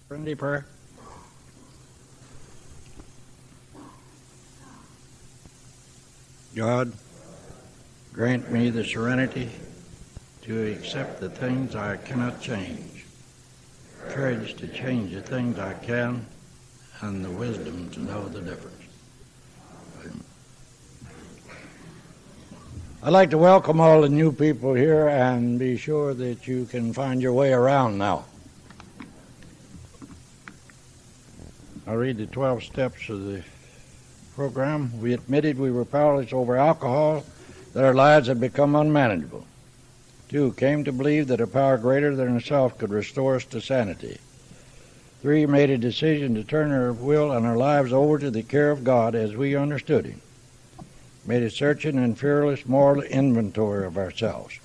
Friendly prayer. God, grant me the serenity to accept the things I cannot change, courage to change the things I can, and the wisdom to know the difference. I'd like to welcome all the new people here and be sure that you can find your way around now. I'll read the 12 steps of the program. We admitted we were powerless over alcohol, that our lives had become unmanageable. 2, came to believe that a power greater than ourselves could restore us to sanity. 3, made a decision to turn our will and our lives over to the care of God as we understood Him. Made a searching and fearless moral inventory of ourselves.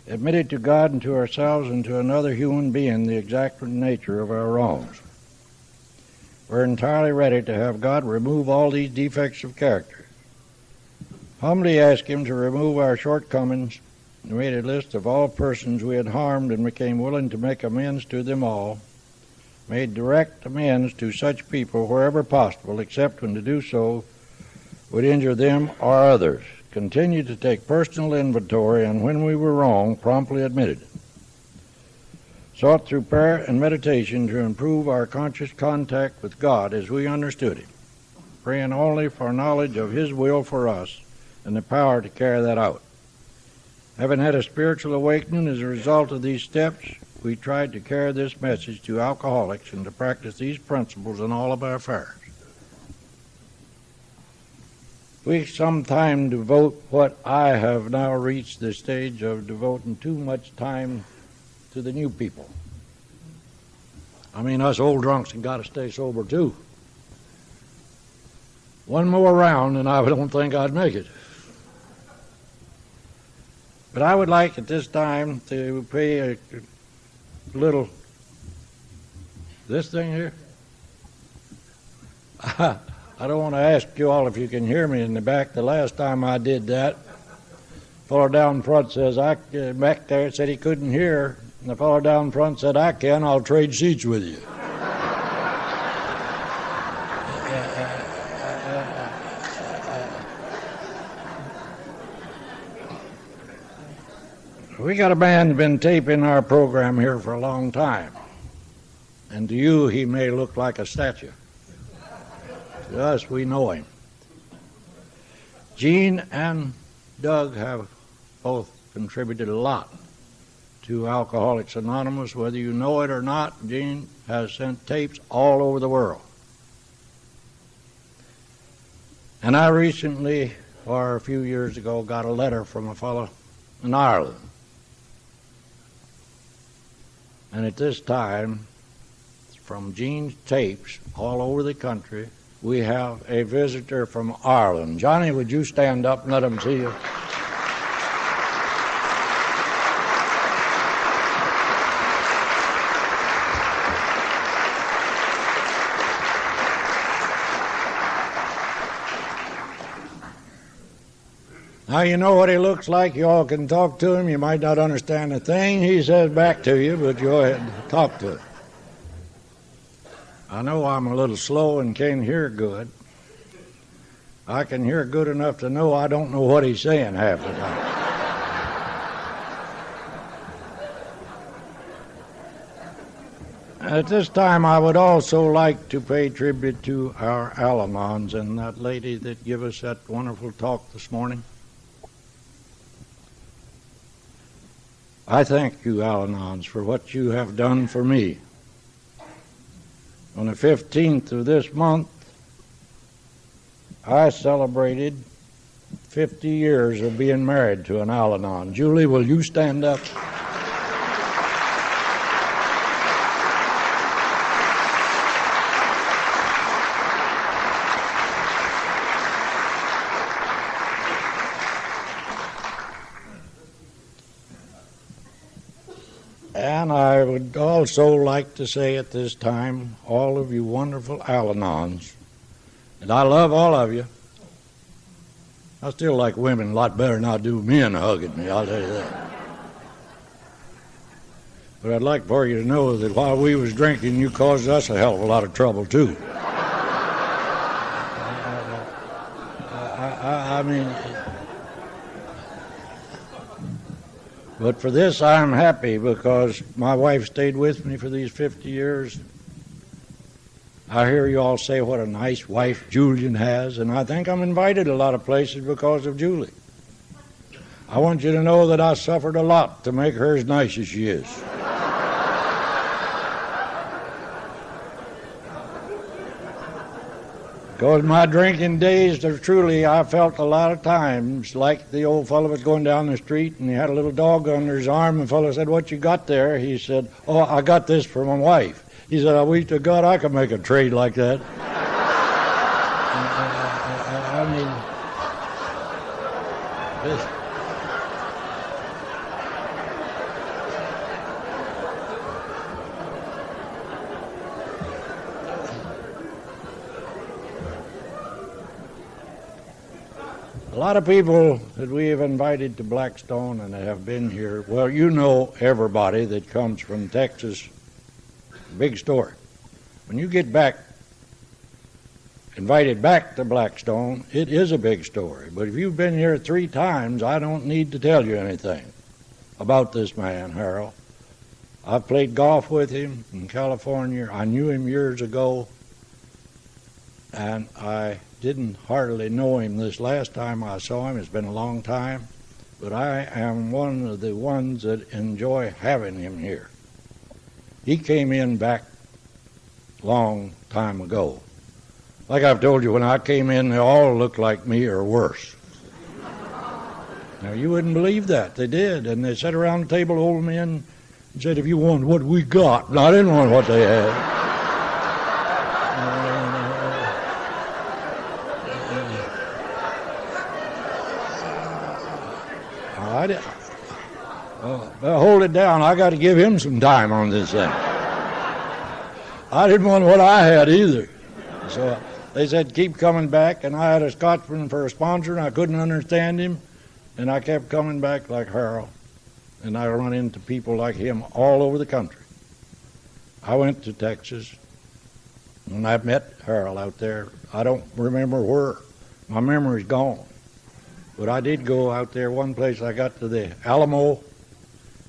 Admitted to God and to ourselves and to another human being the exact nature of our wrongs. We're entirely ready to have God remove all these defects of character. Humbly ask Him to remove our shortcomings. We made a list of all persons we had harmed and became willing to make amends to them all. Made direct amends to such people wherever possible, except when to do so would injure them or others. Continued to take personal inventory, and when we were wrong, promptly admitted it. Sought through prayer and meditation to improve our conscious contact with God as we understood Him, praying only for knowledge of His will for us and the power to carry that out. Having had a spiritual awakening as a result of these steps, we tried to carry this message to alcoholics and to practice these principles in all of our affairs. We sometimes devote what I have now reached the stage of devoting too much time to the new people. I mean, us old drunks have got to stay sober too. One more round and I don't think I'd make it. But I would like at this time to pay a little, this thing here? I don't want to ask you all if you can hear me in the back. The last time I did that, fellow down front says, back there said he couldn't hear. And the fellow down front said, I can, I'll trade seats with you. We got a man that's been taping our program here for a long time. And to you, he may look like a statue. To us, we know him. Gene and Doug have both contributed a lot to Alcoholics Anonymous. Whether you know it or not, Gene has sent tapes all over the world. And I recently, or a few years ago, got a letter from a fellow in Ireland. And at this time, from Gene's tapes all over the country, we have a visitor from Ireland. Johnny, would you stand up and let him see you? Now you know what he looks like. You all can talk to him. You might not understand a thing he says back to you, but go ahead and talk to him. I know I'm a little slow and can't hear good. I can hear good enough to know I don't know what he's saying half the time. At this time, I would also like to pay tribute to our Al-Anons and that lady that gave us that wonderful talk this morning. I thank you, Al-Anons, for what you have done for me. On the 15th of this month, I celebrated 50 years of being married to an Al-Anon. Julie, will you stand up? And I would also like to say at this time, all of you wonderful Al-Anons, and I love all of you. I still like women a lot better than I do men hugging me, I'll tell you that. But I'd like for you to know that while we was drinking, you caused us a hell of a lot of trouble, too. I mean, but for this I'm happy because my wife stayed with me for these 50 years. I hear you all say what a nice wife Julian has, and I think I'm invited a lot of places because of Julie. I want you to know that I suffered a lot to make her as nice as she is. Because my drinking days, truly, I felt a lot of times like the old fellow was going down the street and he had a little dog under his arm, and the fellow said, "What you got there?" He said, "Oh, I got this for my wife." He said, "I wish to God I could make a trade like that." I mean, this. A lot of people that we have invited to Blackstone and that have been here, well, you know everybody that comes from Texas. Big story. When you get back, invited back to Blackstone, it is a big story. But if you've been here 3 times, I don't need to tell you anything about this man, Harold. I've played golf with him in California. I knew him years ago, and I didn't hardly know him this last time I saw him. It's been a long time, but I am one of the ones that enjoy having him here. He came in back long time ago. Like I've told you, when I came in, they all looked like me or worse. Now, you wouldn't believe that. They did, and they sat around the table, old men, and said, "If you want what we got," and I didn't want what they had. Hold it down. I got to give him some time on this thing. I didn't want what I had either. So they said, "Keep coming back." And I had a Scotsman for a sponsor, and I couldn't understand him. And I kept coming back like Harold. And I run into people like him all over the country. I went to Texas, and I met Harold out there. I don't remember where. My memory's gone. But I did go out there one place. I got to the Alamo.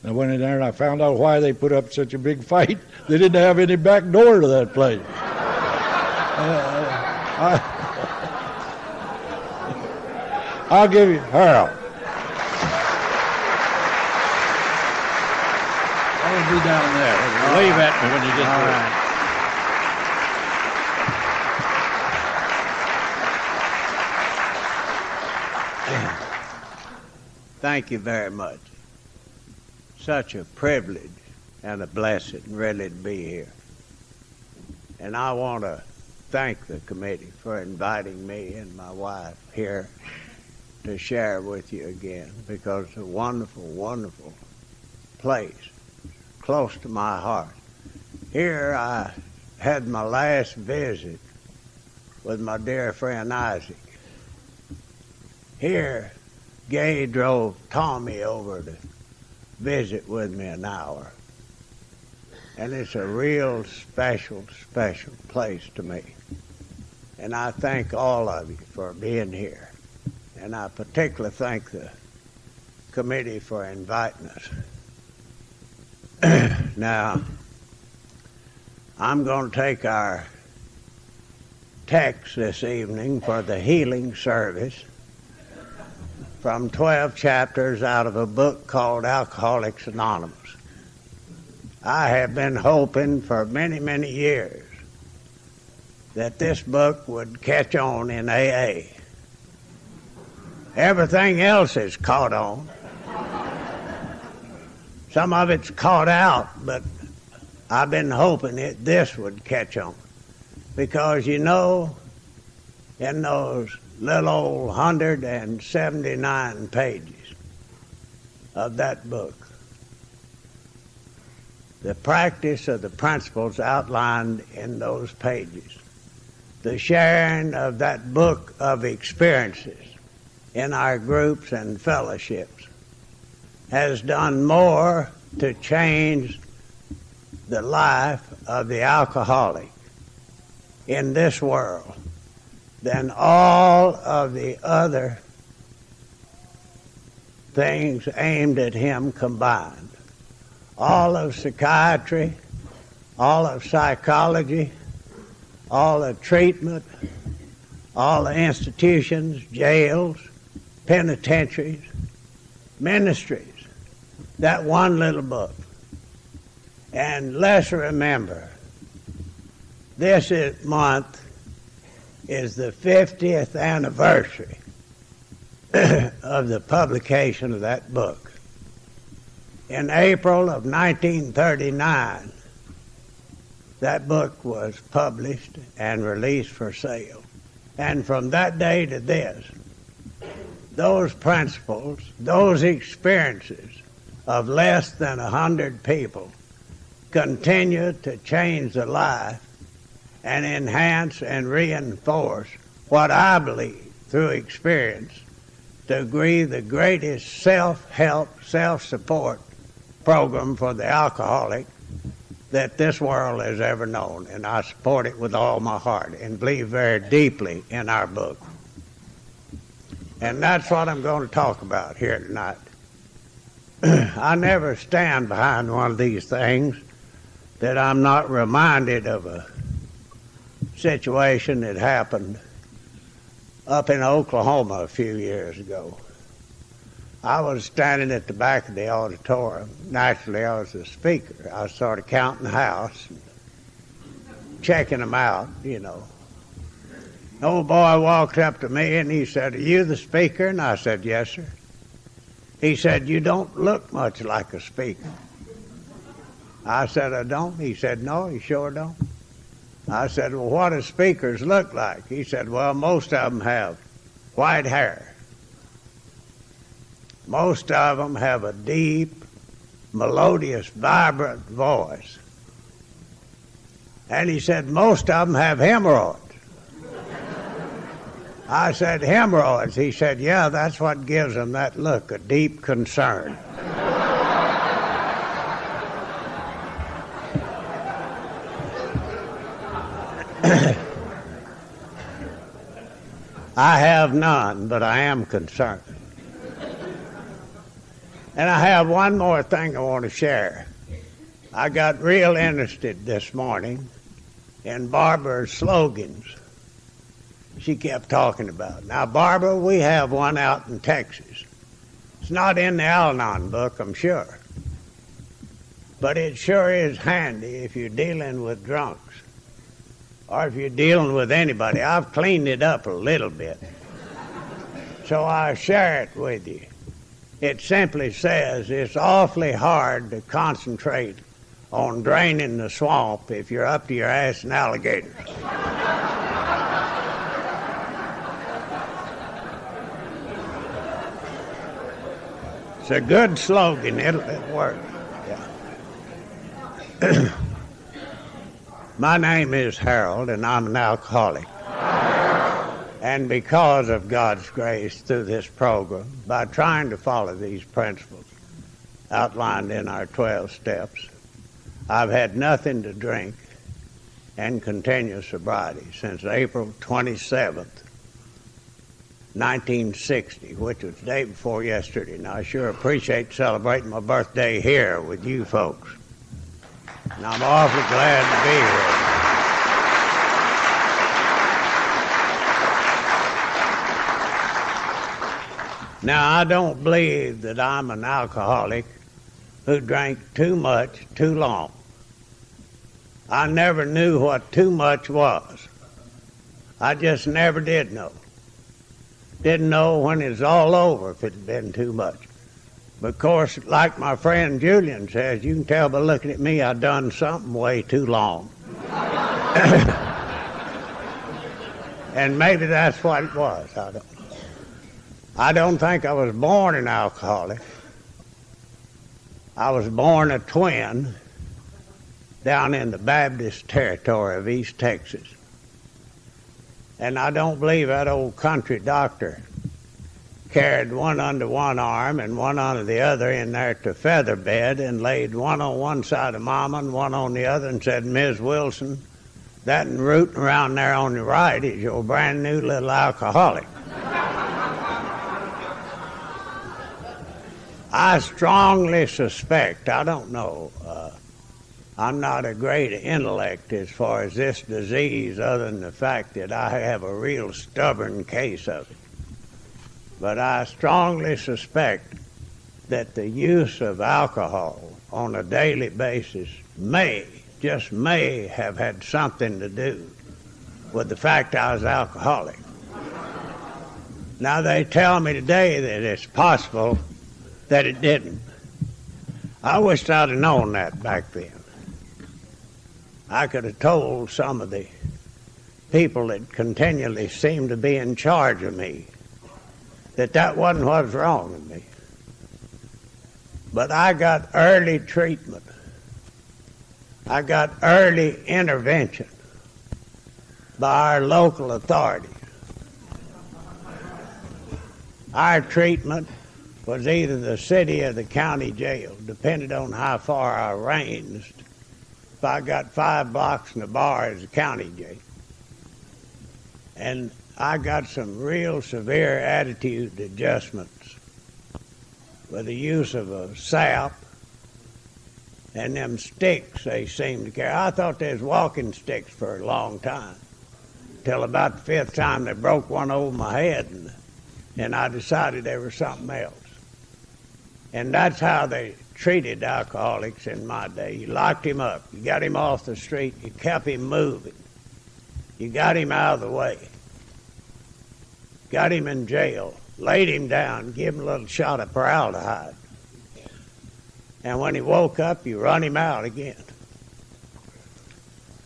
I went in there and I found out why they put up such a big fight. They didn't have any back door to that place. I'll give you Harold. I'll be down there. Wave at me when you get there. Right. Thank you very much. Such a privilege and a blessing really to be here. And I want to thank the committee for inviting me and my wife here to share with you again, because it's a wonderful, wonderful place, close to my heart. Here I had my last visit with my dear friend Isaac. Here, Gay drove Tommy over to visit with me an hour. And it's a real special, special place to me. And I thank all of you for being here. And I particularly thank the committee for inviting us. Now, I'm going to take our text this evening for the healing service from 12 chapters out of a book called Alcoholics Anonymous. I have been hoping for many, many years that this book would catch on in AA. Everything else is caught on. Some of it's caught out, but I've been hoping this would catch on. Because, you know, in those little old 179 pages of that book, the practice of the principles outlined in those pages, the sharing of that book of experiences in our groups and fellowships has done more to change the life of the alcoholic in this world than all of the other things aimed at him combined. All of psychiatry, all of psychology, all the treatment, all the institutions, jails, penitentiaries, ministries, that one little book. And let's remember, this month is the 50th anniversary of the publication of that book. In April of 1939, that book was published and released for sale. And from that day to this, those principles, those experiences of less than 100 people continue to change the life and enhance and reinforce what I believe through experience to be the greatest self-help, self-support program for the alcoholic that this world has ever known. And I support it with all my heart and believe very deeply in our book. And that's what I'm going to talk about here tonight. I never stand behind one of these things that I'm not reminded of a situation that happened up in Oklahoma a few years ago. I was standing at the back of the auditorium. Naturally, I was the speaker. I started counting the house, checking them out, you know. The old boy walked up to me and he said, "Are you the speaker?" And I said, "Yes, sir." He said, "You don't look much like a speaker." I said, "I don't." He said, "No, you sure don't." I said, "Well, what do speakers look like?" He said, "Well, most of them have white hair. Most of them have a deep, melodious, vibrant voice." And he said, "Most of them have hemorrhoids." I said, "Hemorrhoids?" He said, "Yeah, that's what gives them that look, a deep concern." I have none, but I am concerned. And I have one more thing I want to share. I got real interested this morning in Barbara's slogans she kept talking about. Now, Barbara, we have one out in Texas. It's not in the Al-Anon book, I'm sure. But it sure is handy if you're dealing with drunks or if you're dealing with anybody. I've cleaned it up a little bit, so I'll share it with you. It simply says it's awfully hard to concentrate on draining the swamp if you're up to your ass in alligators. It's a good slogan. It'll work. Yeah. My name is Harold, and I'm an alcoholic. And because of God's grace through this program, by trying to follow these principles outlined in our 12 steps, I've had nothing to drink and continue sobriety since April 27th, 1960, which was the day before yesterday. And I sure appreciate celebrating my birthday here with you folks. And I'm awfully glad to be here. Now, I don't believe that I'm an alcoholic who drank too much too long. I never knew what too much was. I just never did know. Didn't know when it was all over if it had been too much. But of course, like my friend Julian says, you can tell by looking at me I've done something way too long. And maybe that's what it was. I don't think I was born an alcoholic. I was born a twin down in the Baptist territory of East Texas. And I don't believe that old country doctor carried one under one arm and one under the other in there to feather bed and laid one on one side of Mama and one on the other and said, Ms. Wilson, that and rooting around there on the right is your brand new little alcoholic. I strongly suspect, I don't know, I'm not a great intellect as far as this disease other than the fact that I have a real stubborn case of it. But I strongly suspect that the use of alcohol on a daily basis just may have had something to do with the fact I was alcoholic. Now they tell me today that it's possible that it didn't. I wished I'd have known that back then. I could have told some of the people that continually seemed to be in charge of me that wasn't what was wrong with me. But I got early treatment. I got early intervention by our local authorities. Our treatment was either the city or the county jail, depending on how far I ranged. If I got 5 blocks in the bar, it's the county jail. And I got some real severe attitude adjustments with the use of a sap and them sticks they seemed to carry. I thought they was walking sticks for a long time, till about the 5th time they broke one over my head, and I decided there was something else. And that's how they treated alcoholics in my day. You locked him up. You got him off the street. You kept him moving. You got him out of the way. Got him in jail. Laid him down. Give him a little shot of formaldehyde. And when he woke up, you run him out again.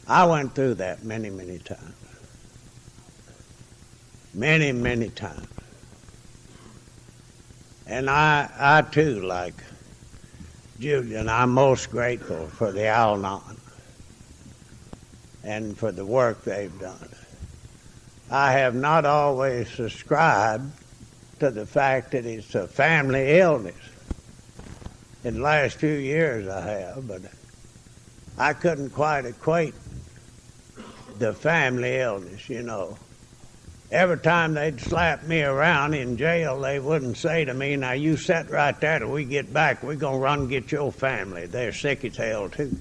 I went through that many, many times. Many, many times. And I too, like Julian, I'm most grateful for the Al-Anon and for the work they've done. I have not always subscribed to the fact that it's a family illness. In the last few years I have, but I couldn't quite equate the family illness, you know. Every time they'd slap me around in jail, they wouldn't say to me, now you sit right there till we get back. We're going to run and get your family. They're sick as hell, too.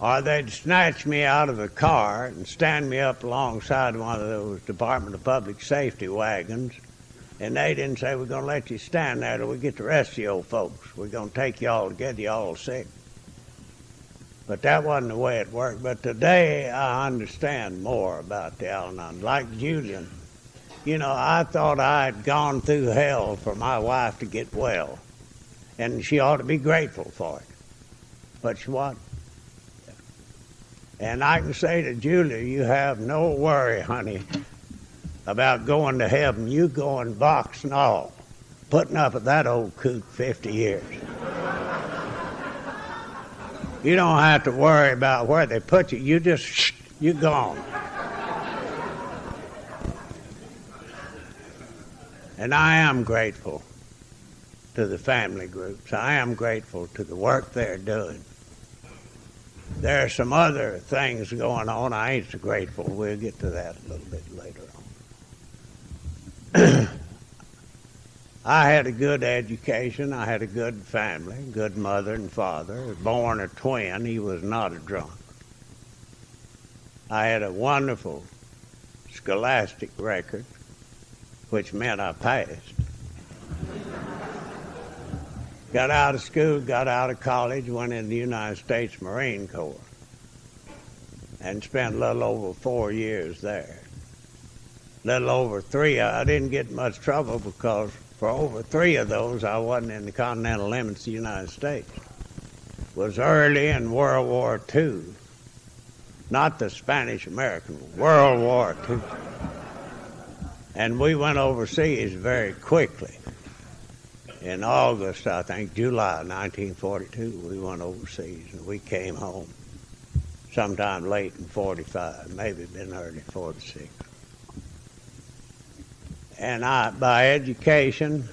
Or they'd snatch me out of a car and stand me up alongside one of those Department of Public Safety wagons, and they didn't say, we're going to let you stand there till we get the rest of your folks. We're going to take you all to get you all sick. But that wasn't the way it worked. But today I understand more about the Al-Anon. Like Julian, you know, I thought I had gone through hell for my wife to get well, and she ought to be grateful for it. But she wasn't. And I can say to Julia, you have no worry, honey, about going to heaven. You go in box and all, putting up with that old kook 50 years. You don't have to worry about where they put you. You just, you're gone. And I am grateful to the family groups. I am grateful to the work they're doing. There are some other things going on. I ain't so grateful. We'll get to that a little bit later on. I had a good education. I had a good family, good mother and father. I was born a twin. He was not a drunk. I had a wonderful scholastic record, which meant I passed. Got out of school, got out of college, went in the United States Marine Corps, and spent a little over 4 years there. Little over 3. I didn't get much trouble because for over 3 of those, I wasn't in the continental limits of the United States. It was early in World War II, not the Spanish-American, World War II. And we went overseas very quickly. In August, I think, July 1942, we went overseas, and we came home sometime late in 45, maybe been early 46. And by education,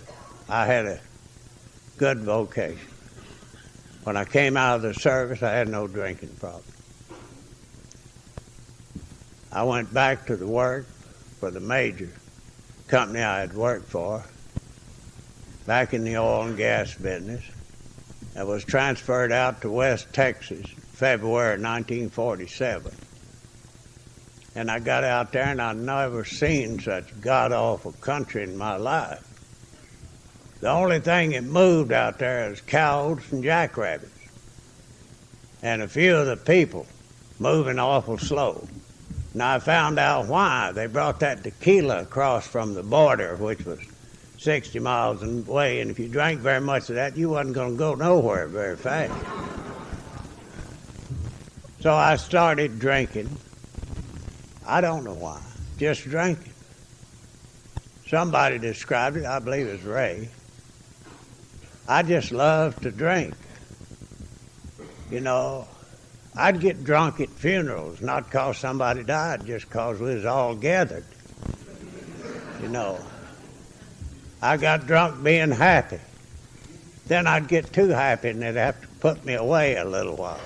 I had a good vocation. When I came out of the service, I had no drinking problem. I went back to the work for the major company I had worked for, back in the oil and gas business. I was transferred out to West Texas February 1947. And I got out there and I'd never seen such god-awful country in my life. The only thing that moved out there is cows and jackrabbits. And a few of the people moving awful slow. And I found out why. They brought that tequila across from the border, which was 60 miles away, and if you drank very much of that, you wasn't going to go nowhere very fast. So I started drinking. I don't know why, just drinking. Somebody described it, I believe it was Ray. I just love to drink. You know, I'd get drunk at funerals, not because somebody died, just because we was all gathered. You know, I got drunk being happy. Then I'd get too happy and they'd have to put me away a little while.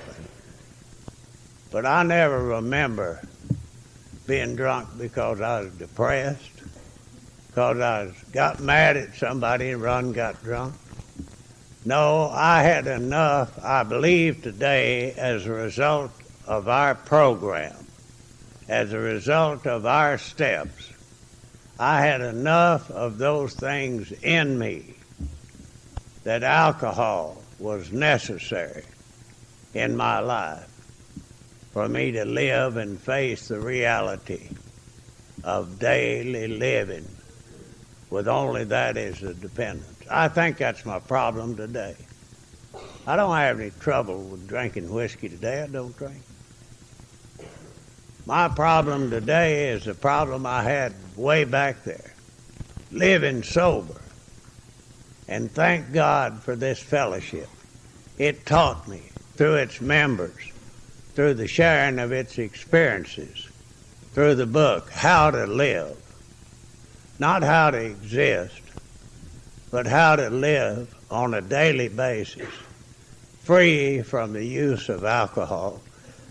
But I never remember being drunk because I was depressed, because I got mad at somebody and run got drunk. No, I had enough, I believe today, as a result of our program, as a result of our steps. I had enough of those things in me that alcohol was necessary in my life for me to live and face the reality of daily living with only that as a dependence. I think that's my problem today. I don't have any trouble with drinking whiskey today. I don't drink. My problem today is the problem I had way back there, living sober. And thank God for this fellowship. It taught me through its members, through the sharing of its experiences, through the book, how to live. Not how to exist, but how to live on a daily basis, free from the use of alcohol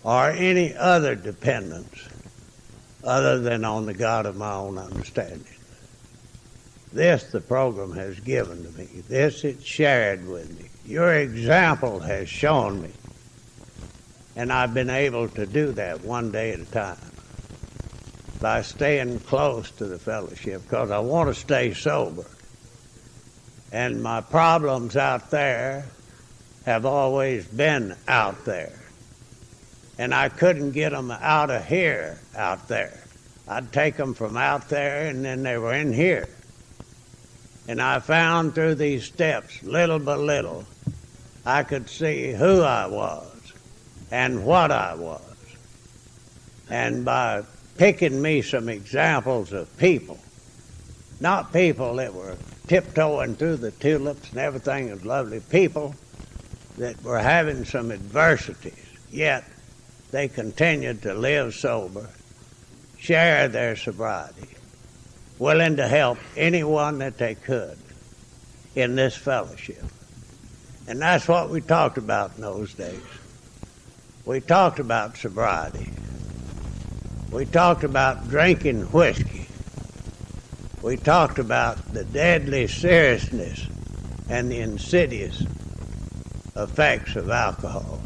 or any other dependence other than on the God of my own understanding. This the program has given to me. This it's shared with me. Your example has shown me. And I've been able to do that one day at a time by staying close to the fellowship because I want to stay sober. And my problems out there have always been out there. And I couldn't get them out of here out there. I'd take them from out there and then they were in here. And I found through these steps, little by little, I could see who I was and what I was. And by picking me some examples of people, not people that were tiptoeing through the tulips and everything was lovely, people that were having some adversities, yet they continued to live sober, share their sobriety, willing to help anyone that they could in this fellowship. And that's what we talked about in those days. We talked about sobriety. We talked about drinking whiskey. We talked about the deadly seriousness and the insidious effects of alcohol.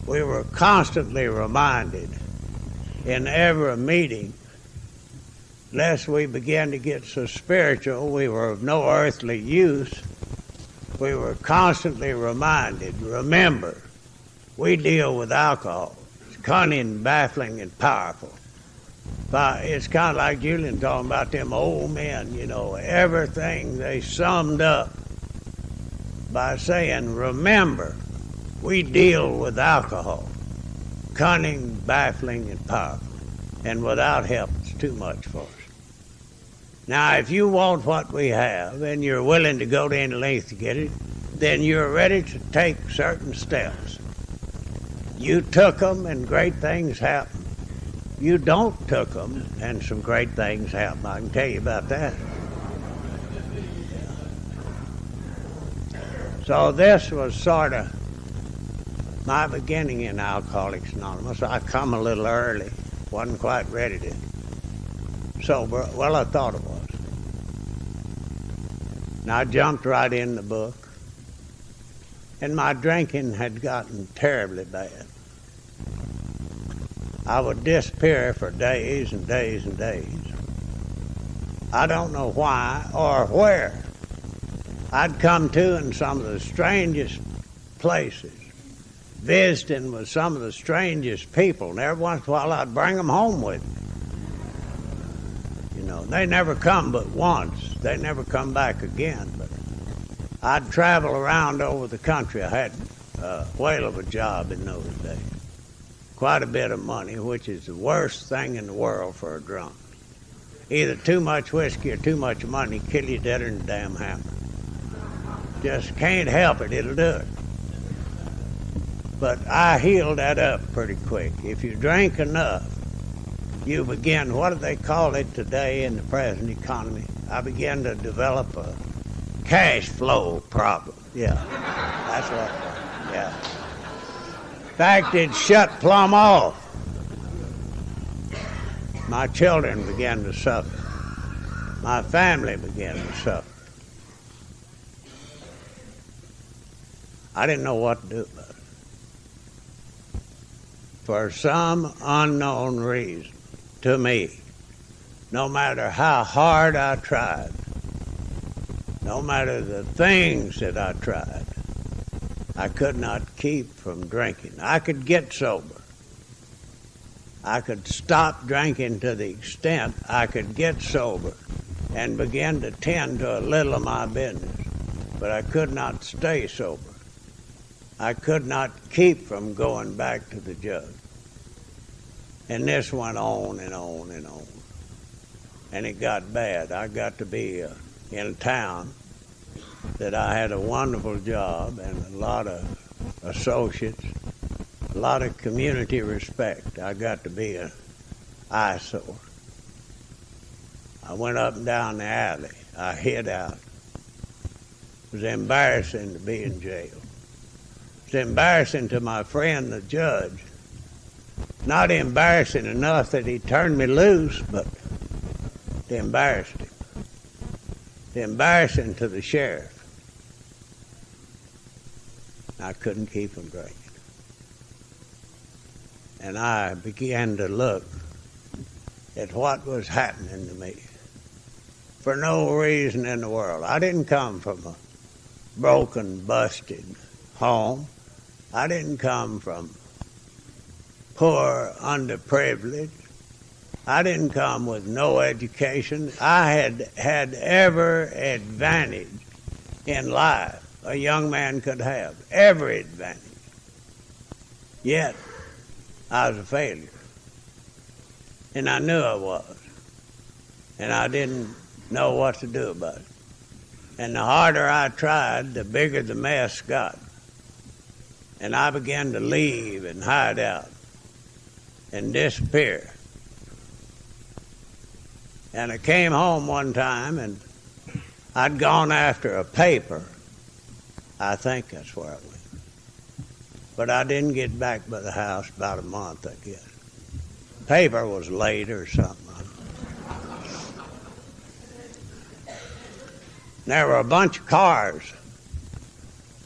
We were constantly reminded in every meeting, lest we began to get so spiritual we were of no earthly use, we were constantly reminded, remember, we deal with alcohol. It's cunning, baffling, and powerful. But it's kind of like Julian talking about them old men, you know, everything they summed up by saying, remember, we deal with alcohol. Cunning, baffling, and powerful. And without help, it's too much for us. Now, if you want what we have and you're willing to go to any length to get it, then you're ready to take certain steps. You took them and great things happened. you don't took them, and some great things happen. I can tell you about that. So this was sort of my beginning in Alcoholics Anonymous. I come a little early, wasn't quite ready to sober. Well, I thought it was. And I jumped right in the book. And my drinking had gotten terribly bad. I would disappear for days and days and days. I don't know why or where. I'd come to in some of the strangest places, visiting with some of the strangest people, and every once in a while I'd bring them home with me. You know, they never come but once. They never come back again. But I'd travel around over the country. I had a whale of a job in those days. Quite a bit of money, which is the worst thing in the world for a drunk. Either too much whiskey or too much money kill you deader than a damn hammer. Just can't help it, it'll do it. But I healed that up pretty quick. If you drink enough, you begin, what do they call it today in the present economy? I began to develop a cash flow problem. Yeah, that's what, yeah. In fact, it shut plumb off. My children began to suffer. My family began to suffer. I didn't know what to do about it. For some unknown reason, to me, no matter how hard I tried, no matter the things that I tried, I could not keep from drinking. I could get sober. I could stop drinking to the extent I could get sober and begin to tend to a little of my business. But I could not stay sober. I could not keep from going back to the jug. And this went on and on and on. And it got bad. I got to be in a town that I had a wonderful job and a lot of associates, a lot of community respect. I got to be an eyesore. I went up and down the alley. I hid out. It was embarrassing to be in jail. It was embarrassing to my friend, the judge. Not embarrassing enough that he turned me loose, but it embarrassed him. Embarrassing to the sheriff. I couldn't keep from drinking. And I began to look at what was happening to me for no reason in the world. I didn't come from a broken, busted home. I didn't come from poor, underprivileged. I didn't come with no education. I had every advantage in life a young man could have. Every advantage. Yet, I was a failure. And I knew I was. And I didn't know what to do about it. And the harder I tried, the bigger the mess got. And I began to leave and hide out and disappear. And I came home one time, and I'd gone after a paper. I think that's where it went. But I didn't get back by the house about a month, I guess. Paper was late or something. There were a bunch of cars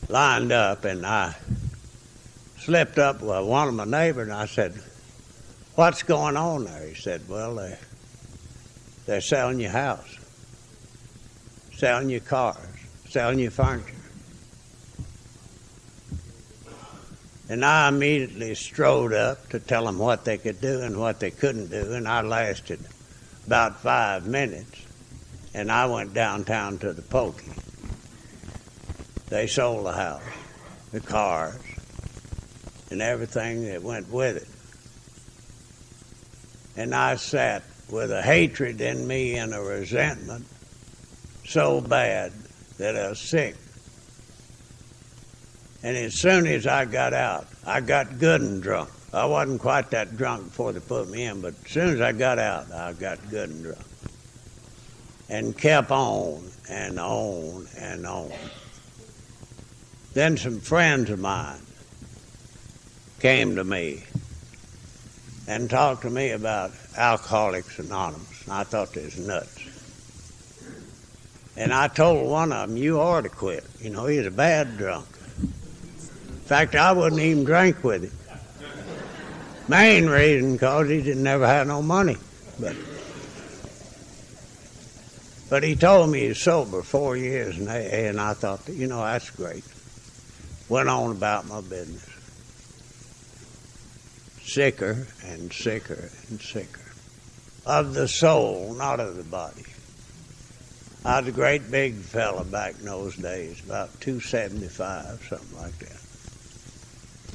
lined up, and I slipped up with one of my neighbors, and I said, "What's going on there?" He said, "Well, they're selling your house, selling your cars, selling your furniture." And I immediately strode up to tell them what they could do and what they couldn't do, and I lasted about 5 minutes, and I went downtown to the pokey. They sold the house, the cars, and everything that went with it. And I sat with a hatred in me and a resentment so bad that I was sick. And as soon as I got out, I got good and drunk. I wasn't quite that drunk before they put me in, but as soon as I got out, I got good and drunk. And kept on and on and on. Then some friends of mine came to me and talked to me about Alcoholics Anonymous. And I thought they was nuts. And I told one of them, you ought to quit. You know, he's a bad drunk. In fact, I wouldn't even drink with him. Main reason, because he didn't never have no money. But he told me he's sober 4 years in AA, and I thought, you know, that's great. Went on about my business. Sicker and sicker and sicker. Of the soul, not of the body. I was a great big fella back in those days, about 275, something like that.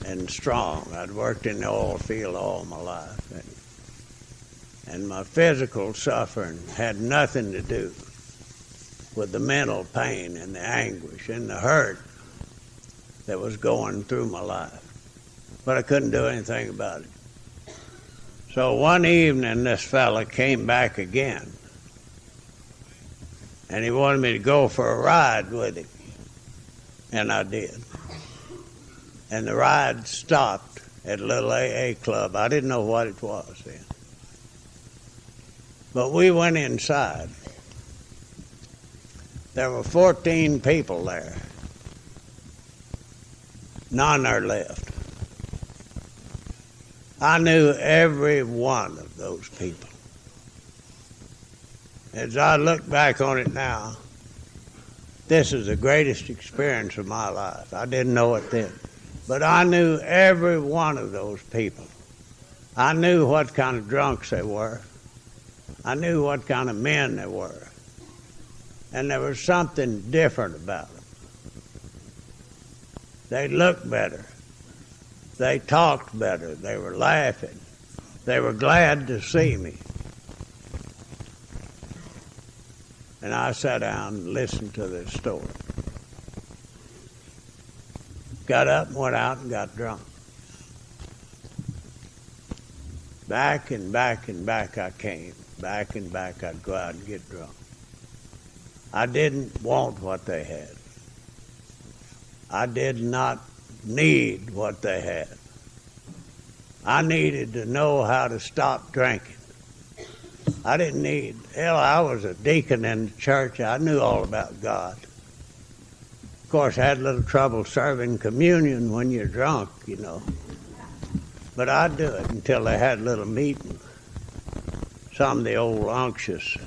And strong. I'd worked in the oil field all my life. And my physical suffering had nothing to do with the mental pain and the anguish and the hurt that was going through my life. But I couldn't do anything about it. So one evening, this fella came back again. And he wanted me to go for a ride with him. And I did. And the ride stopped at a little AA club. I didn't know what it was then. But we went inside. There were 14 people there. None are left. I knew every one of those people. As I look back on it now, this is the greatest experience of my life. I didn't know it then. But I knew every one of those people. I knew what kind of drunks they were. I knew what kind of men they were. And there was something different about them. They looked better. They talked better. They were laughing. They were glad to see me. And I sat down and listened to their story. Got up and went out and got drunk. Back and back and back I came. Back and back I'd go out and get drunk. I didn't want what they had. I did not need what they had. I needed to know how to stop drinking. I didn't need, I was a deacon in the church. I knew all about God. Of course, I had a little trouble serving communion when you're drunk, you know. But I'd do it until they had a little meeting. Some of the old unctuous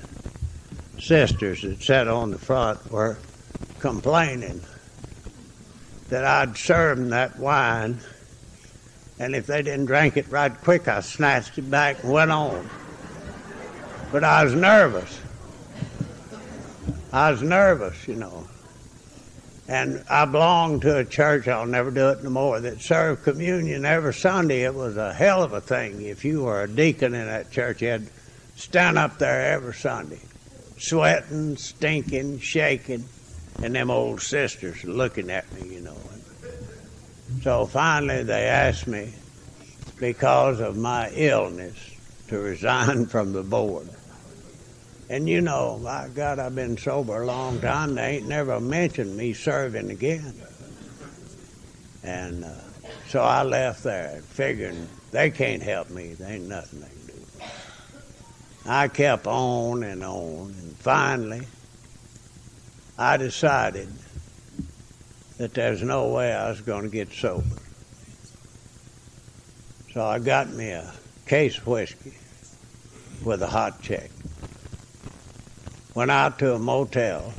sisters that sat on the front were complaining that I'd serve them that wine, and if they didn't drink it right quick, I snatched it back and went on. But I was nervous. You know. And I belonged to a church, I'll never do it no more, that served communion every Sunday. It was a hell of a thing. If you were a deacon in that church, you had to stand up there every Sunday, sweating, stinking, shaking, and them old sisters looking at me, you know. So finally they asked me, because of my illness, to resign from the board. And you know, by God, I've been sober a long time. They ain't never mentioned me serving again. And so I left there figuring they can't help me. There ain't nothing they can do. I kept on, and finally I decided that there's no way I was going to get sober. So I got me a case of whiskey with a hot check. Went out to a motel,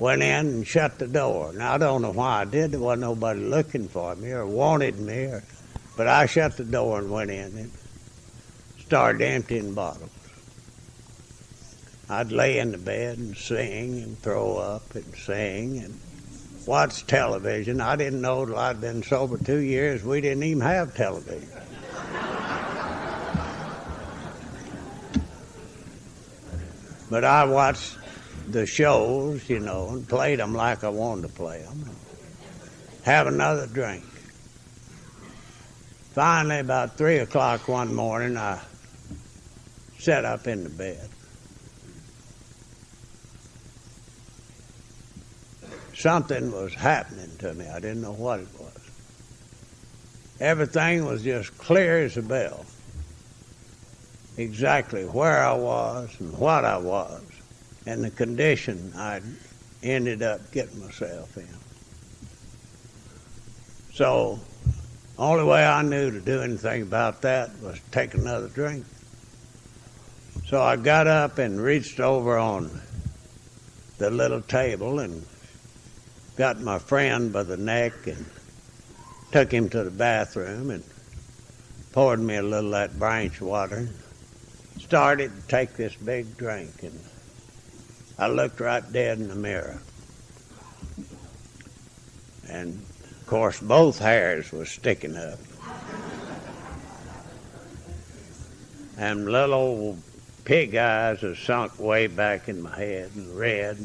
went in and shut the door. Now, I don't know why I did. There wasn't nobody looking for me or wanted me, but I shut the door and went in and started emptying bottles. I'd lay in the bed and sing and throw up and sing and watch television. I didn't know till I'd been sober 2 years, we didn't even have television. But I watched the shows, you know, and played them like I wanted to play them. Have another drink. Finally, about 3 o'clock one morning, I sat up in the bed. Something was happening to me. I didn't know what it was. Everything was just clear as a bell. Exactly where I was and what I was and the condition I'd ended up getting myself in. So, only way I knew to do anything about that was to take another drink. So I got up and reached over on the little table and got my friend by the neck and took him to the bathroom and poured me a little of that branch water and started to take this big drink. And I looked right dead in the mirror. And, of course, both hairs was sticking up. And little old pig eyes are sunk way back in my head and red.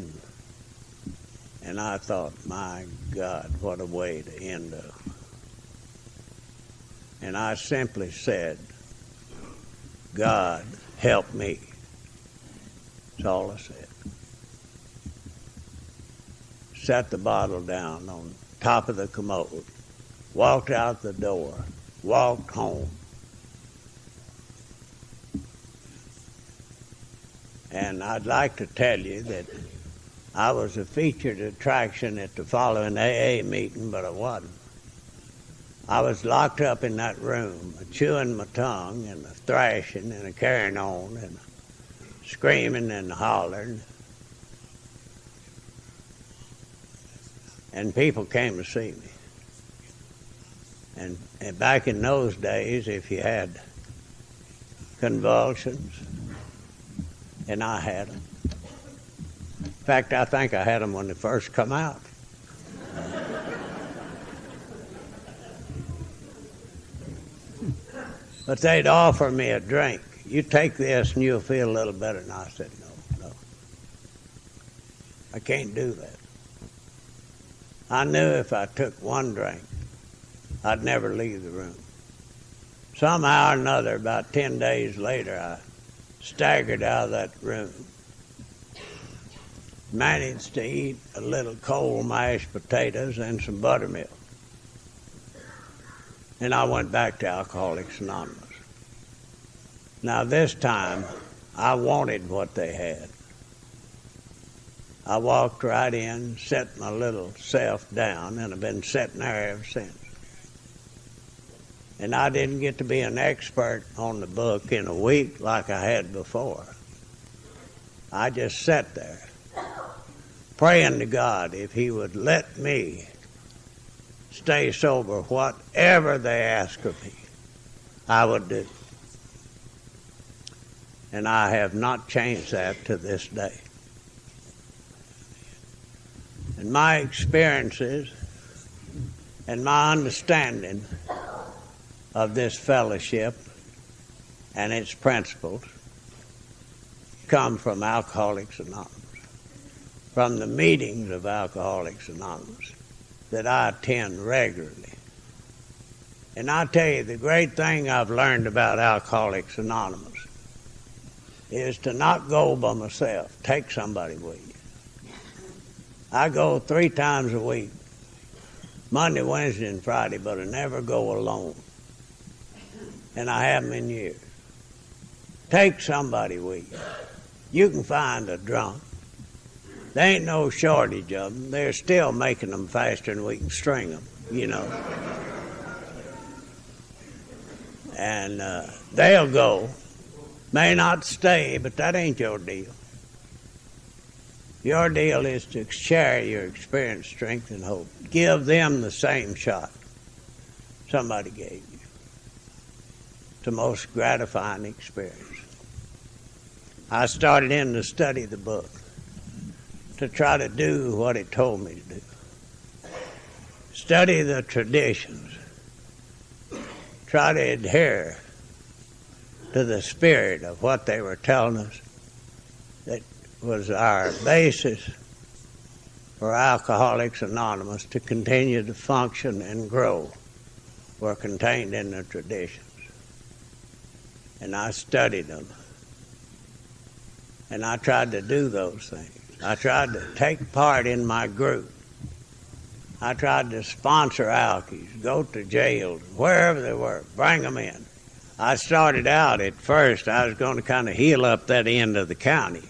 And I thought, my God, what a way to end up. And I simply said, God, help me. That's all I said. Set the bottle down on top of the commode, walked out the door, walked home. And I'd like to tell you that I was a featured attraction at the following AA meeting, but I wasn't. I was locked up in that room, chewing my tongue and thrashing and carrying on and screaming and hollering. And people came to see me. And back in those days, if you had convulsions, and I had them. In fact, I think I had them when they first come out. But they'd offer me a drink. You take this and you'll feel a little better. And I said, no. I can't do that. I knew if I took one drink, I'd never leave the room. Somehow or another, about 10 days later, I staggered out of that room, managed to eat a little cold mashed potatoes and some buttermilk. And I went back to Alcoholics Anonymous. Now this time, I wanted what they had. I walked right in, set my little self down, and I've been sitting there ever since. And I didn't get to be an expert on the book in a week like I had before. I just sat there, praying to God if He would let me stay sober, whatever they ask of me, I would do. And I have not changed that to this day. And my experiences and my understanding of this fellowship and its principles come from Alcoholics Anonymous, from the meetings of Alcoholics Anonymous that I attend regularly. And I tell you, the great thing I've learned about Alcoholics Anonymous is to not go by myself. Take somebody with you. I go 3 times a week, Monday, Wednesday, and Friday, but I never go alone. And I haven't in years. Take somebody with you. You can find a drunk. There ain't no shortage of them. They're still making them faster than we can string them, you know. And they'll go. May not stay, but that ain't your deal. Your deal is to share your experience, strength, and hope. Give them the same shot somebody gave you. It's the most gratifying experience. I started in to study the book to try to do what it told me to do. Study the traditions. Try to adhere to the spirit of what they were telling us that was our basis for Alcoholics Anonymous to continue to function and grow were contained in the traditions. And I studied them. And I tried to do those things. I tried to take part in my group. I tried to sponsor alkies, go to jails, wherever they were, bring them in. I started out at first, I was going to kind of heal up that end of the county,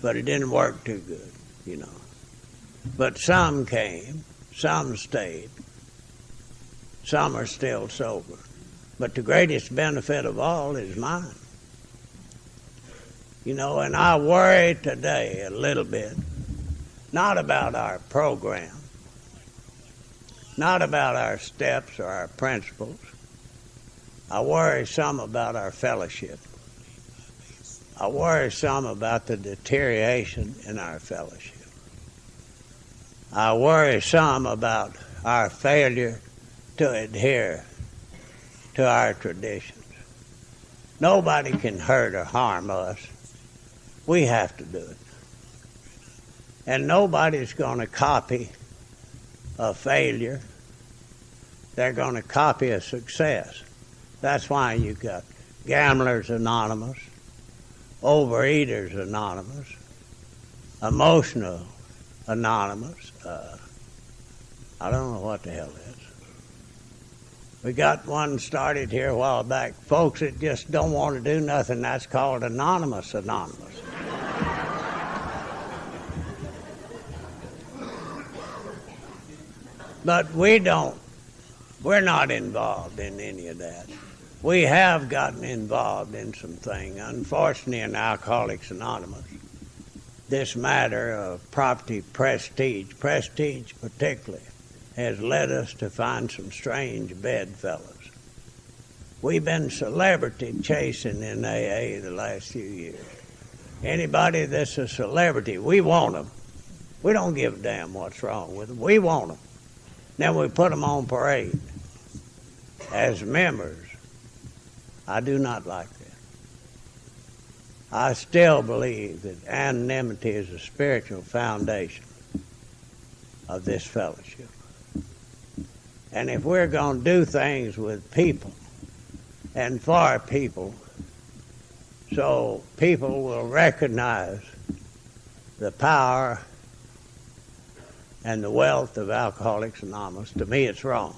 but it didn't work too good, you know. But some came, some stayed, some are still sober. But the greatest benefit of all is mine. You know, and I worry today a little bit, not about our program, not about our steps or our principles. I worry some about our fellowship. I worry some about the deterioration in our fellowship. I worry some about our failure to adhere to our traditions. Nobody can hurt or harm us. We have to do it. And nobody's going to copy a failure. They're going to copy a success. That's why you've got Gamblers Anonymous, Overeaters Anonymous, Emotional Anonymous. I don't know what the hell it is. We got one started here a while back. Folks that just don't want to do nothing, that's called Anonymous Anonymous. But we're not involved in any of that. We have gotten involved in some things. Unfortunately, in Alcoholics Anonymous, this matter of property prestige particularly, has led us to find some strange bedfellows. We've been celebrity chasing in AA the last few years. Anybody that's a celebrity, we want them. We don't give a damn what's wrong with them. We want them. Then we put them on parade as members. I do not like that. I still believe that anonymity is a spiritual foundation of this fellowship. And if we're going to do things with people and for people, so people will recognize the power and the wealth of Alcoholics Anonymous, to me it's wrong.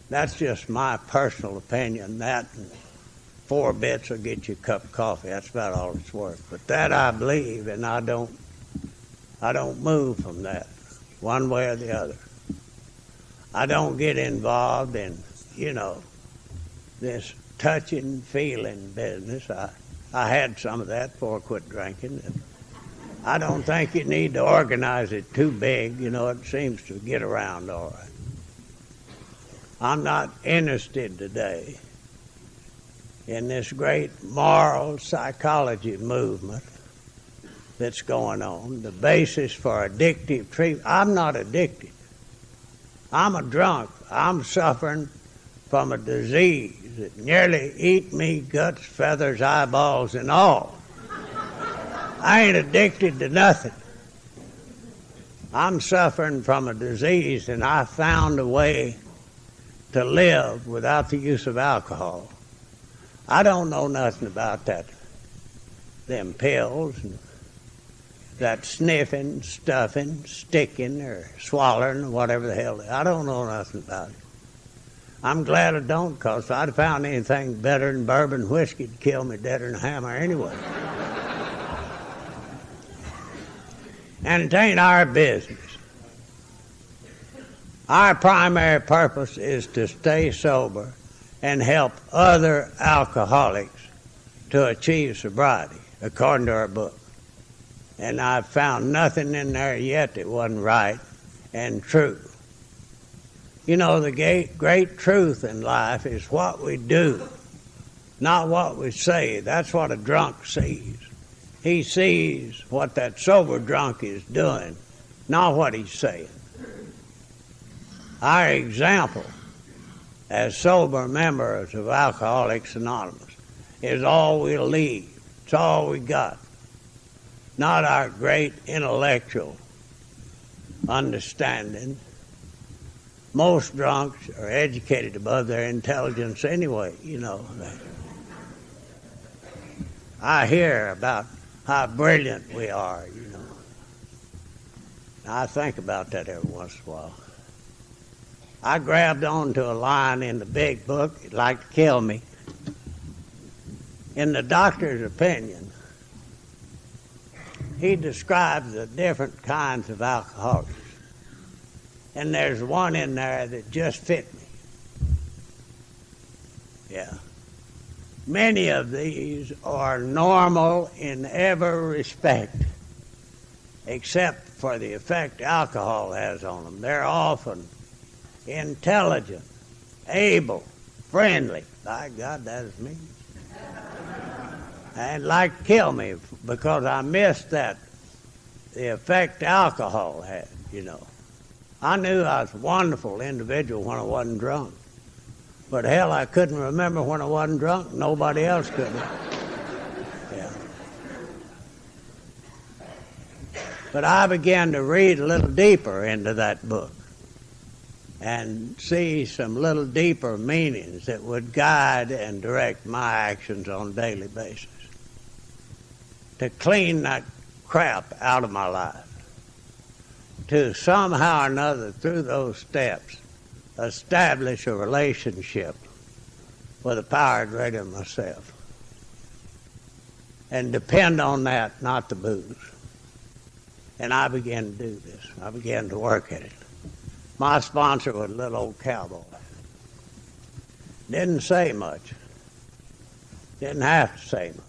That's just my personal opinion. That and 4 bits will get you a cup of coffee. That's about all it's worth. But that I believe, and I don't move from that one way or the other. I don't get involved in, this touching, feeling business. I had some of that before I quit drinking. I don't think you need to organize it too big. It seems to get around all right. I'm not interested today in this great moral psychology movement that's going on, the basis for addictive treatment. I'm not addicted. I'm a drunk. I'm suffering from a disease that nearly eat me, guts, feathers, eyeballs, and all. I ain't addicted to nothing. I'm suffering from a disease, and I found a way to live without the use of alcohol. I don't know nothing about them pills, and that sniffing, stuffing, sticking, or swallowing, or whatever the hell. I don't know nothing about it. I'm glad I don't, because if I'd have found anything better than bourbon whiskey, it'd kill me deader than a hammer anyway. And it ain't our business. Our primary purpose is to stay sober and help other alcoholics to achieve sobriety, according to our book. And I've found nothing in there yet that wasn't right and true. The great truth in life is what we do, not what we say. That's what a drunk sees. He sees what that sober drunk is doing, not what he's saying. Our example as sober members of Alcoholics Anonymous is all we'll leave. It's all we got. Not our great intellectual understanding, most drunks are educated above their intelligence anyway, you know. I hear about how brilliant we are, you know. I think about that every once in a while. I grabbed onto a line in the big book, it'd like to kill me. In the doctor's opinion, he describes the different kinds of alcoholics. And there's one in there that just fit me. Yeah. Many of these are normal in every respect, except for the effect alcohol has on them. They're often intelligent, able, friendly. By God, that is me. And like to kill me because I missed that, the effect alcohol had, you know. I knew I was a wonderful individual when I wasn't drunk. But hell, I couldn't remember when I wasn't drunk. Nobody else could. Yeah. But I began to read a little deeper into that book and see some little deeper meanings that would guide and direct my actions on a daily basis to clean that crap out of my life, to somehow or another through those steps establish a relationship with a power greater than myself and depend on that, not the booze. And I began to do this. I began to work at it. My sponsor was a little old cowboy. Didn't say much. Didn't have to say much.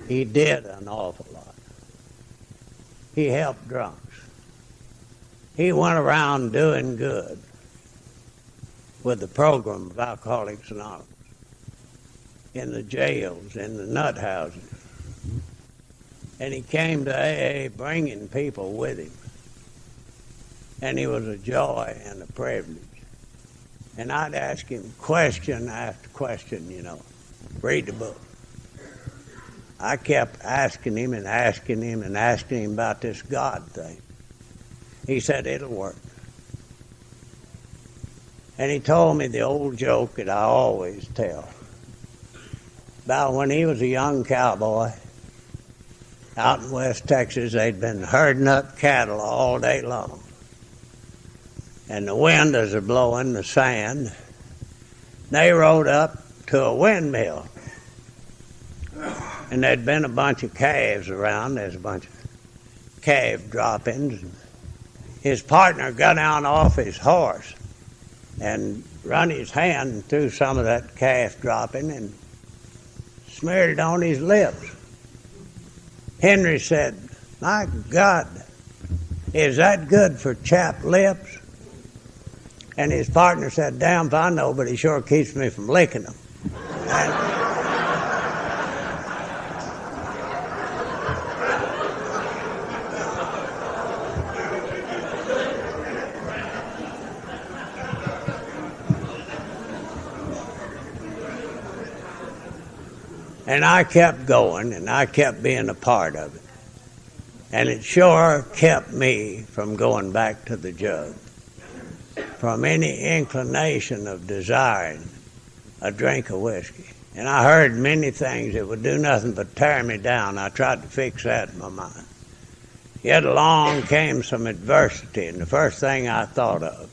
He did an awful lot. He helped drunks. He went around doing good with the program of Alcoholics Anonymous in the jails, in the nut houses. And he came to AA bringing people with him. And he was a joy and a privilege. And I'd ask him question after question, you know. Read the book. I kept asking him and asking him and asking him about this God thing. He said, it'll work. And he told me the old joke that I always tell about when he was a young cowboy out in West Texas. They'd been herding up cattle all day long. And the wind was blowing the sand. They rode up to a windmill. And there'd been a bunch of calves around. There's a bunch of calf droppings. His partner got down off his horse and run his hand through some of that calf dropping and smeared it on his lips. Henry said, my God, is that good for chapped lips? And his partner said, damn if I know, but he sure keeps me from licking them. And I kept going, and I kept being a part of it. And it sure kept me from going back to the jug, from any inclination of desiring a drink of whiskey. And I heard many things that would do nothing but tear me down. I tried to fix that in my mind. Yet along came some adversity, and the first thing I thought of,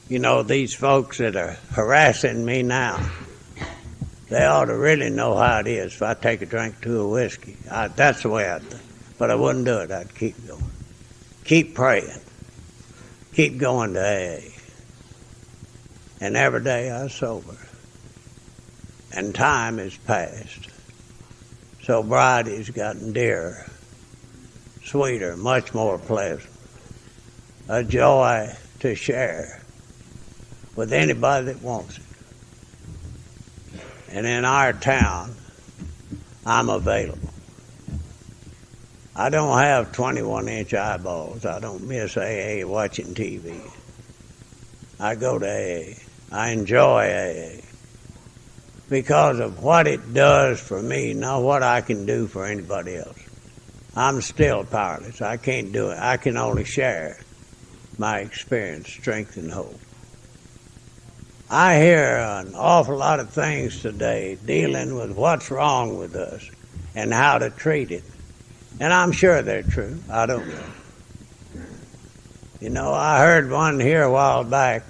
you know, these folks that are harassing me now, they ought to really know how it is if I take a drink or two of whiskey. That's the way I'd think. But I wouldn't do it. I'd keep going. Keep praying. Keep going to AA. And every day I was sober. And time has passed. Sobriety's gotten dearer, sweeter, much more pleasant. A joy to share with anybody that wants it. And in our town, I'm available. I don't have 21-inch eyeballs. I don't miss AA watching TV. I go to AA. I enjoy AA because of what it does for me, not what I can do for anybody else. I'm still powerless. I can't do it. I can only share my experience, strength, and hope. I hear an awful lot of things today dealing with what's wrong with us and how to treat it. And I'm sure they're true. I don't know. You know, I heard one here a while back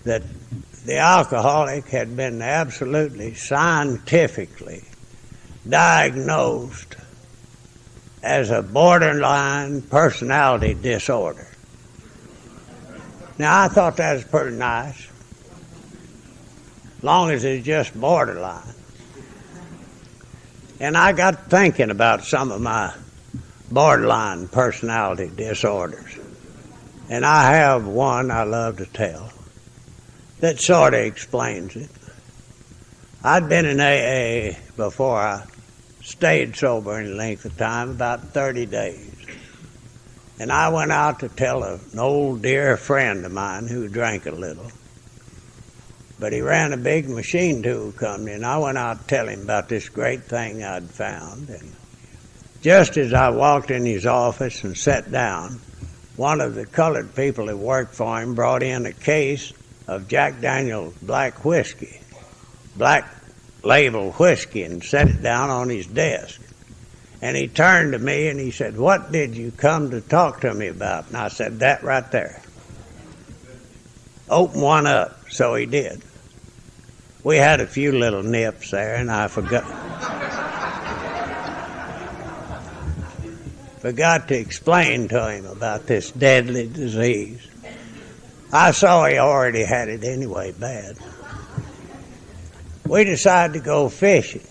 that the alcoholic had been absolutely scientifically diagnosed as a borderline personality disorder. Now, I thought that was pretty nice, long as it's just borderline. And I got thinking about some of my borderline personality disorders. And I have one I love to tell that sort of explains it. I'd been in AA before I stayed sober any length of time, about 30 days. And I went out to tell an old dear friend of mine who drank a little. But he ran a big machine tool company, and I went out to tell him about this great thing I'd found. And just as I walked in his office and sat down, one of the colored people who worked for him brought in a case of Jack Daniel's black whiskey, black label whiskey, and set it down on his desk. And he turned to me and he said, "What did you come to talk to me about?" And I said, "That right there. Open one up." So he did. We had a few little nips there, and I forgot to explain to him about this deadly disease. I saw he already had it anyway bad. We decided to go fishing.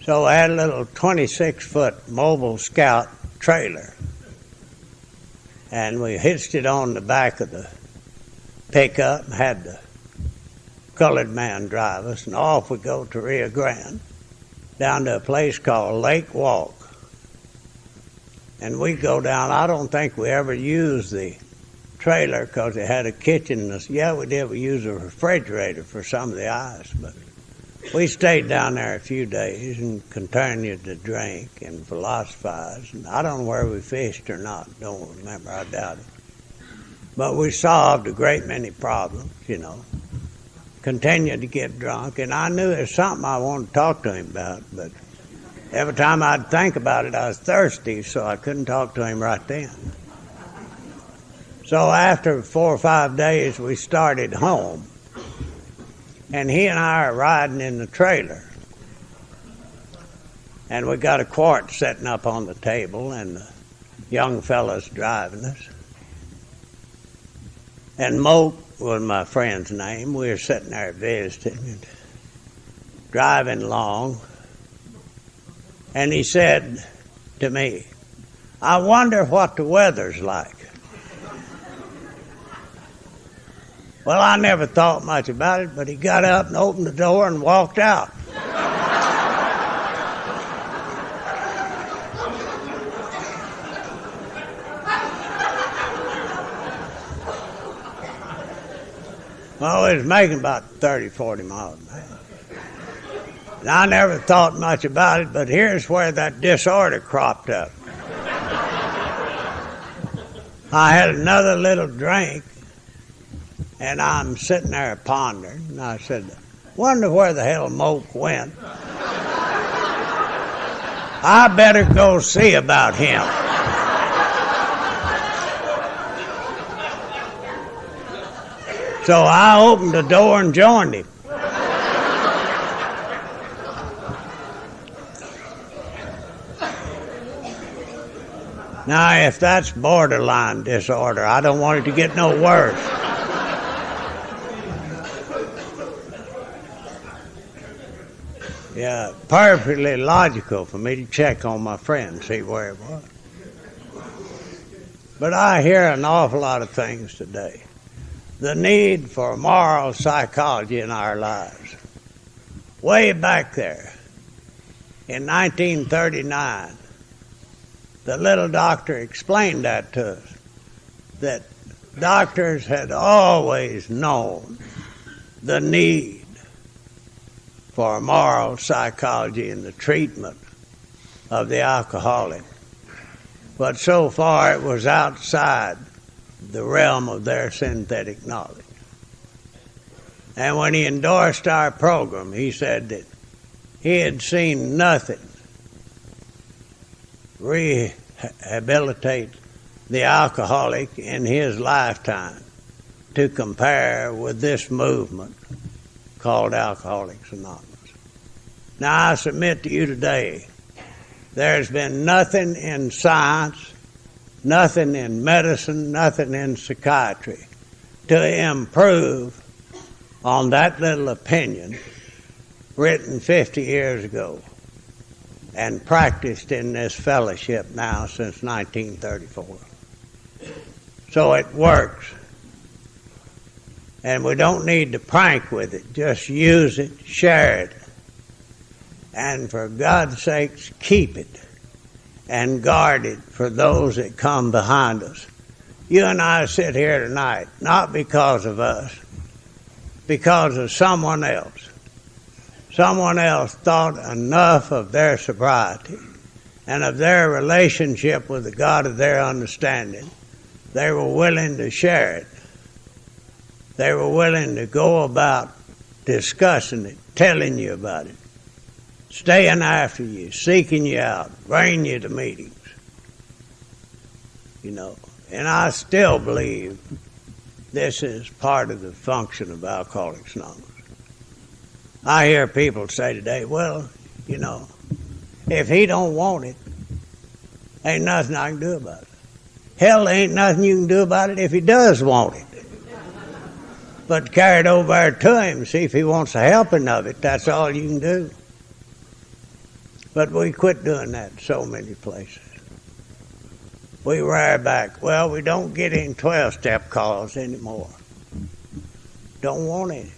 So I had a little 26-foot mobile Scout trailer. And we hitched it on the back of the pickup and had the colored man drive us. And off we go to Rio Grande, down to a place called Lake Walk. And we go down. I don't think we ever used the trailer because it had a kitchen. Yeah, we did. We used a refrigerator for some of the ice, but we stayed down there a few days and continued to drink and philosophize. And I don't know where we fished or not. Don't remember. I doubt it. But we solved a great many problems, you know. Continued to get drunk, and I knew there was something I wanted to talk to him about, but every time I'd think about it, I was thirsty, so I couldn't talk to him right then. So after 4 or 5 days, we started home. And he and I are riding in the trailer. And we got a quart setting up on the table, and the young fella's driving us. And Moke was my friend's name. We were sitting there visiting and driving along. And he said to me, "I wonder what the weather's like." Well, I never thought much about it, but he got up and opened the door and walked out. Well, he was making about 30, 40 miles an hour. And I never thought much about it, but here's where that disorder cropped up. I had another little drink, and I'm sitting there pondering, and I said, "Wonder where the hell Moke went. I better go see about him." So I opened the door and joined him. Now, if that's borderline disorder, I don't want it to get no worse. Yeah, perfectly logical for me to check on my friend, see where it was. But I hear an awful lot of things today. The need for moral psychology in our lives. Way back there, in 1939, the little doctor explained that to us, that doctors had always known the need for moral psychology in the treatment of the alcoholic. but so far it was outside the realm of their synthetic knowledge. And when he endorsed our program, he said that he had seen nothing rehabilitate the alcoholic in his lifetime to compare with this movement called Alcoholics Anonymous. Now I submit to you today, there's been nothing in science, nothing in medicine, nothing in psychiatry to improve on that little opinion written 50 years ago and practiced in this fellowship now since 1934. So it works. And we don't need to prank with it. Just use it, share it. And for God's sakes, keep it and guard it for those that come behind us. You and I sit here tonight, not because of us, because of someone else. Someone else thought enough of their sobriety and of their relationship with the God of their understanding. They were willing to share it. They were willing to go about discussing it, telling you about it, staying after you, seeking you out, bringing you to meetings. You know, and I still believe this is part of the function of Alcoholics Anonymous. I hear people say today, well, you know, if he don't want it, ain't nothing I can do about it. Hell, there ain't nothing you can do about it if he does want it. But carry it over there to him, see if he wants a helping of it. That's all you can do. But we quit doing that in so many places. We rear back. Well, we don't get in 12-step calls anymore. Don't want any.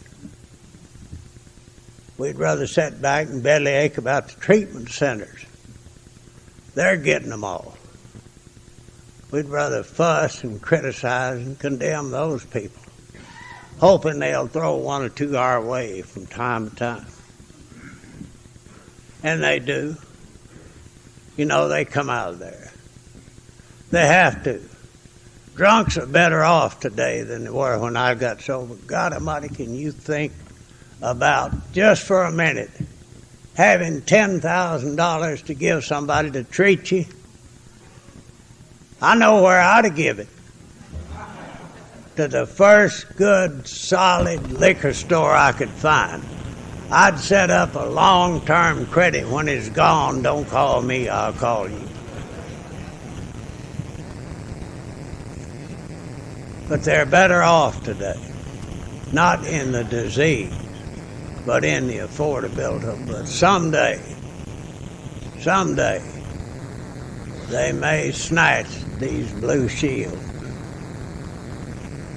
We'd rather sit back and bellyache about the treatment centers. They're getting them all. We'd rather fuss and criticize and condemn those people, hoping they'll throw one or two our way from time to time. And they do. You know, they come out of there. They have to. Drunks are better off today than they were when I got sober. God Almighty, can you think about, just for a minute, having $10,000 to give somebody to treat you? I know where I'd have given it. To the first good, solid liquor store I could find. I'd set up a long-term credit. When it's gone, don't call me, I'll call you. But they're better off today. Not in the disease, but in the affordability. But someday, they may snatch these Blue Shield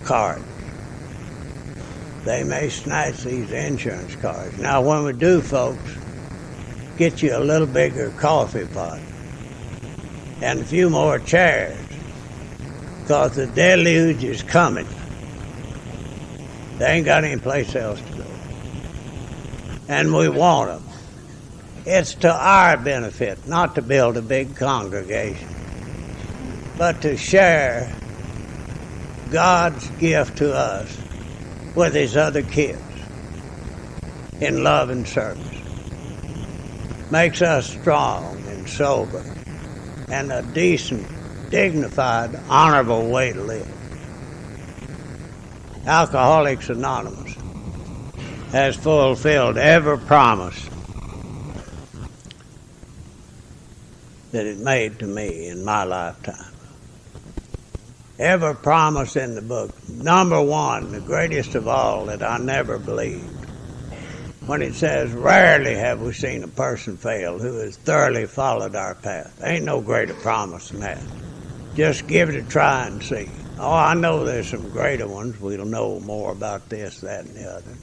cards. They may snatch these insurance cards. Now, when we do, folks, get you a little bigger coffee pot and a few more chairs, because the deluge is coming. They ain't got any place else to go. And we want them. It's to our benefit, not to build a big congregation, but to share God's gift to us with his other kids in love and service. Makes us strong and sober and a decent, dignified, honorable way to live. Alcoholics Anonymous has fulfilled every promise that it made to me in my lifetime. Every promise in the book. Number one, the greatest of all that I never believed, when it says, rarely have we seen a person fail who has thoroughly followed our path. Ain't no greater promise than that. Just give it a try and see. Oh, I know there's some greater ones. We'll know more about this, that, and the other.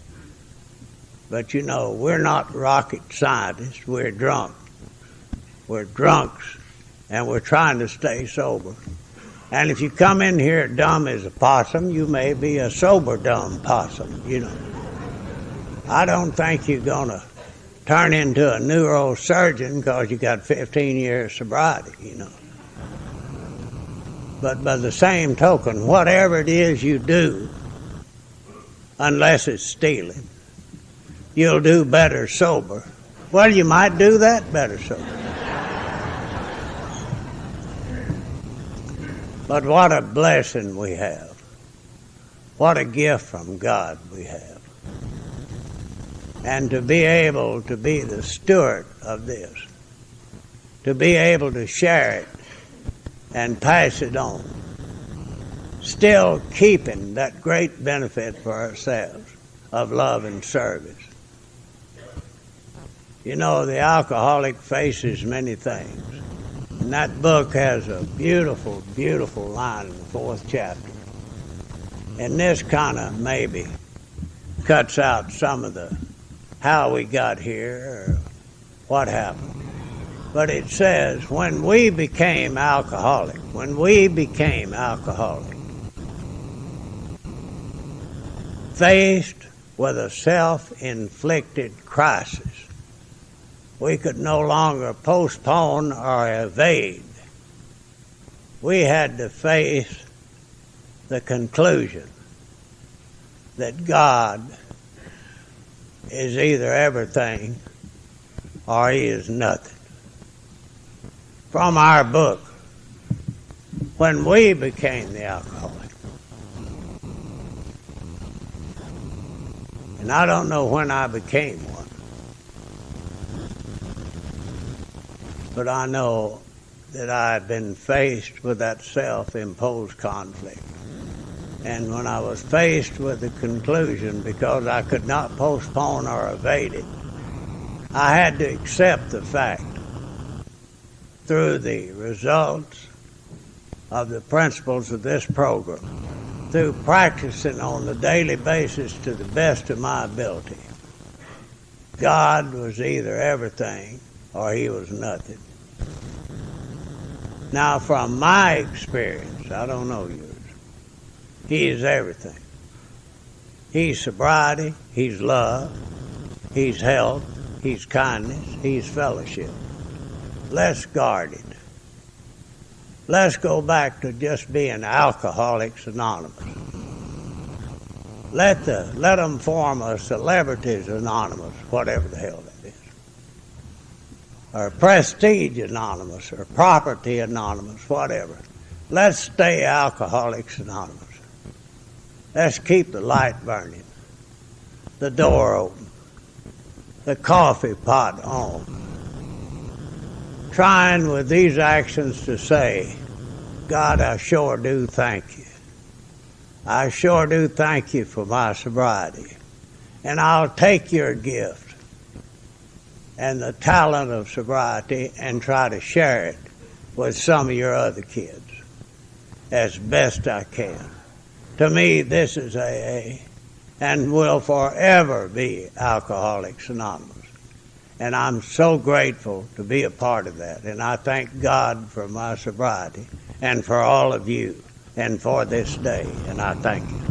But you know, we're not rocket scientists. We're drunk. We're drunks, and we're trying to stay sober. And if you come in here dumb as a possum, you may be a sober dumb possum, you know. I don't think you're going to turn into a neurosurgeon because you got 15 years sobriety, you know. But by the same token, whatever it is you do, unless it's stealing, you'll do better sober. Well, you might do that better sober. But what a blessing we have. What a gift from God we have. And to be able to be the steward of this, to be able to share it and pass it on, still keeping that great benefit for ourselves of love and service. You know, the alcoholic faces many things. And that book has a beautiful, beautiful line in the 4th chapter. And this kind of maybe cuts out some of the how we got here or what happened. But it says, when we became alcoholic, faced with a self-inflicted crisis, we could no longer postpone or evade. We had to face the conclusion that God is either everything or He is nothing. From our book, when we became the alcoholic. And I don't know when I became one. But I know that I've been faced with that self-imposed conflict. And when I was faced with the conclusion, because I could not postpone or evade it, I had to accept the fact through the results of the principles of this program, through practicing on a daily basis to the best of my ability. God was either everything or He was nothing. Now, from my experience, I don't know yours, He is everything. He's sobriety, He's love, He's health, He's kindness, He's fellowship. Let's guard it. Let's go back to just being Alcoholics Anonymous. Let them form a Celebrities Anonymous, whatever the hell that is. Or Prestige Anonymous, or Property Anonymous, whatever. Let's stay Alcoholics Anonymous. Let's keep the light burning, the door open, the coffee pot on. Trying with these actions to say, God, I sure do thank you. I sure do thank you for my sobriety. And I'll take your gift and the talent of sobriety and try to share it with some of your other kids as best I can. To me, this is AA and will forever be Alcoholics Anonymous. And I'm so grateful to be a part of that. And I thank God for my sobriety and for all of you and for this day. And I thank you.